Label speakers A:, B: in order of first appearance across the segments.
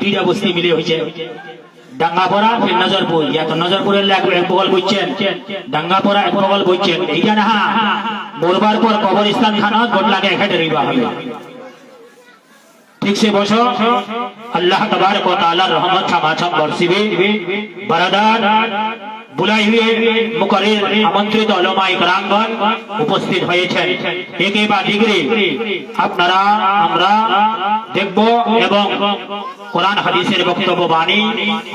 A: দুইটা বস্তি মিলে হয়েছে ডাঙ্গাপড়া ফির নজরপুর, ইয়া তো নজরপুরের এক বগল বুঝছেন, ডাঙ্গাপড়া এক বগল বুঝছেন, এইটা না মরবার পর কবরস্থান খানা গোটলাকে এখানে রইবা হবে। ঠিক সে বসো, আল্লাহ তবারক ওয়া তাআলার রহমত ছামাছাম বর্ষিবে। বারাদার বুলাই হুয়ে মুকরির আমন্ত্রিত উলামা ইকরামগণ উপস্থিত হয়েছেন। একে বা ডিগ্রি আপনারা আমরা দেখব এবং কোরআন হাদিসের বক্তব্য বাণী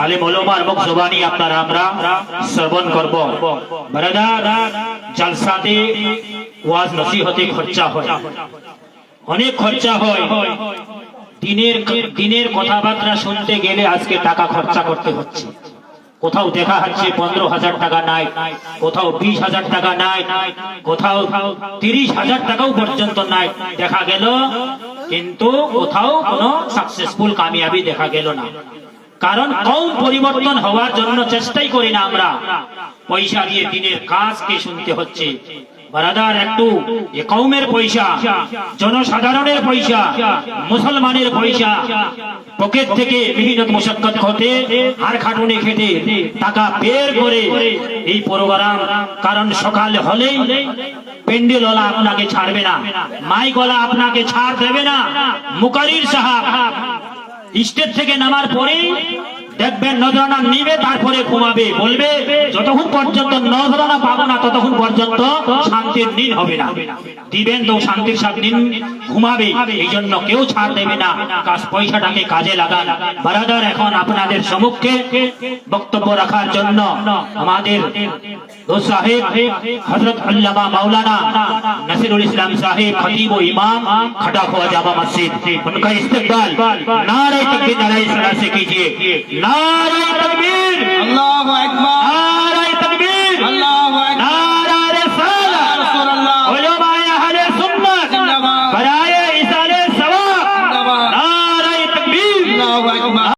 A: আলেম উলামার মুখ জবানি আপনারা আমরা শ্রবণ করব। বারাদার জলসাতে ওয়াজ নসিহতে খরচা হয়, অনেক খরচা হয়। দিনের কথাবার্তা শুনতে গেলে আজকে টাকা খরচা করতে হচ্ছে। কোথাও দেখা যাচ্ছে 15,000 টাকা নাই, কোথাও 20,000 টাকা নাই, কোথাও 30,000 টাকাও পর্যন্ত নাই দেখা গেল, কিন্তু কোথাও কোনো সাকসেসফুল কামিয়াবি দেখা গেল না। কারণ কওম পরিবর্তন হওয়ার জন্য চেষ্টাই করি না আমরা, পয়সা দিয়ে দিনের কাজকে শুনতে হচ্ছে। বারাদার একটু এ কওমের পয়সা, জনসাধারণের পয়সা, মুসলমানের পয়সা, পকেট থেকে মেহনত মুশাক্কত হতে আর খাটুনি খেটে টাকা বের করে এই প্রোগ্রাম, কারণ সকাল হলেই পেন্ডেলওয়ালা আপনাকে ছাড়বে না, মাইকওয়ালা আপনাকে ছাড় দেবে না। মুকারির সাহেব স্টেজ থেকে নামার পরে দেখবেন নজরানা নিবে, তারপরে ঘুমাবে, বলবে যতক্ষণ পর্যন্ত নজরানা পাবো না ততক্ষণ পর্যন্ত শান্তির দিন হবে না। দিবেন তো শান্তির সাথে দিন ঘুমাবে, এই জন্য কেউ ছাড় দেবে না। কাজ পয়সাটাকে কাজে লাগান। বারাদার এখন আপনাদের সম্মুখে বক্তব্য রাখার জন্য আমাদের সাহেব হযরত আল্লামা মাওলানা নাসিরুল ইসলাম সাহেব খতিব ও ইমাম खड़ा हुआ जामा मस्जिद, उनका इस्तकबाल नारे तकबीर नारे सलात से कीजिए। नारे